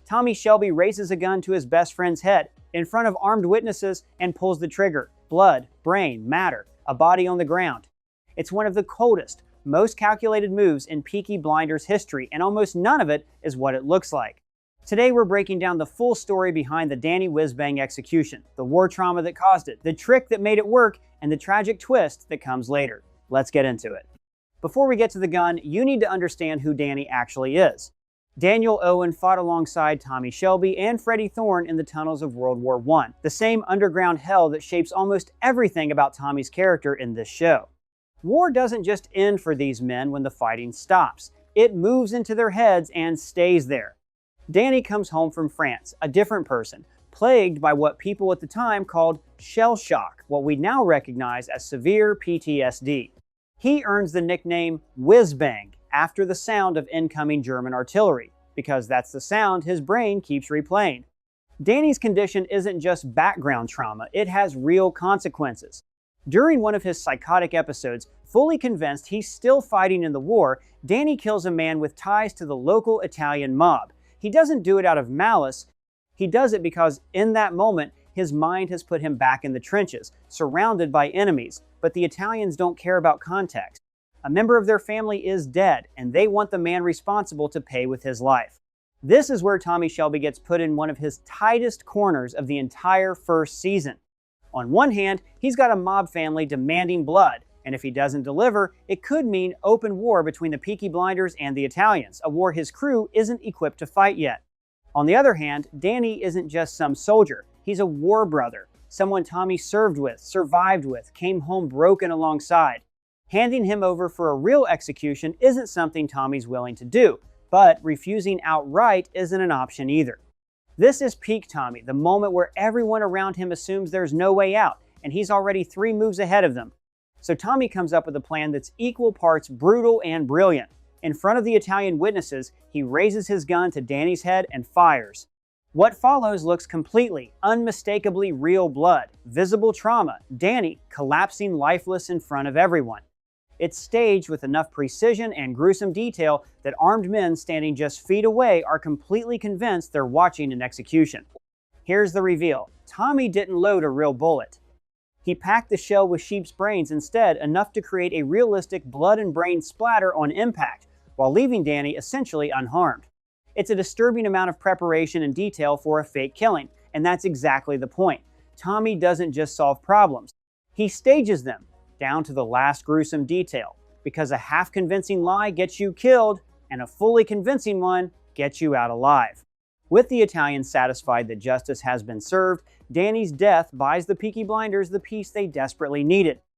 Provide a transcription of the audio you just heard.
Tommy Shelby raises a gun to his best friend's head in front of armed witnesses and pulls the trigger. Blood, brain, matter, a body on the ground. It's one of the coldest, most calculated moves in Peaky Blinders history, and almost none of it is what it looks like. Today we're breaking down the full story behind the Danny Whizbang execution, the war trauma that caused it, the trick that made it work, and the tragic twist that comes later. Let's get into it. Before we get to the gun, you need to understand who Danny actually is. Daniel Owen fought alongside Tommy Shelby and Freddie Thorne in the tunnels of World War I, the same underground hell that shapes almost everything about Tommy's character in this show. War doesn't just end for these men when the fighting stops. It moves into their heads and stays there. Danny comes home from France, a different person, plagued by what people at the time called shell shock, what we now recognize as severe PTSD. He earns the nickname Whizbang after the sound of incoming German artillery, because that's the sound his brain keeps replaying. Danny's condition isn't just background trauma, it has real consequences. During one of his psychotic episodes, fully convinced he's still fighting in the war, Danny kills a man with ties to the local Italian mob. He doesn't do it out of malice, he does it because in that moment, his mind has put him back in the trenches, surrounded by enemies, but the Italians don't care about context. A member of their family is dead, and they want the man responsible to pay with his life. This is where Tommy Shelby gets put in one of his tightest corners of the entire first season. On one hand, he's got a mob family demanding blood, and if he doesn't deliver, it could mean open war between the Peaky Blinders and the Italians, a war his crew isn't equipped to fight yet. On the other hand, Danny isn't just some soldier, he's a war brother, someone Tommy served with, survived with, came home broken alongside. Handing him over for a real execution isn't something Tommy's willing to do, but refusing outright isn't an option either. This is peak Tommy, the moment where everyone around him assumes there's no way out, and he's already 3 moves ahead of them. So Tommy comes up with a plan that's equal parts brutal and brilliant. In front of the Italian witnesses, he raises his gun to Danny's head and fires. What follows looks completely, unmistakably real blood, visible trauma, Danny collapsing lifeless in front of everyone. It's staged with enough precision and gruesome detail that armed men standing just feet away are completely convinced they're watching an execution. Here's the reveal. Tommy didn't load a real bullet. He packed the shell with sheep's brains instead, enough to create a realistic blood and brain splatter on impact, while leaving Danny essentially unharmed. It's a disturbing amount of preparation and detail for a fake killing, and that's exactly the point. Tommy doesn't just solve problems. He stages them, down to the last gruesome detail, because a half-convincing lie gets you killed, and a fully convincing one gets you out alive. With the Italians satisfied that justice has been served, Danny's death buys the Peaky Blinders the peace they desperately needed.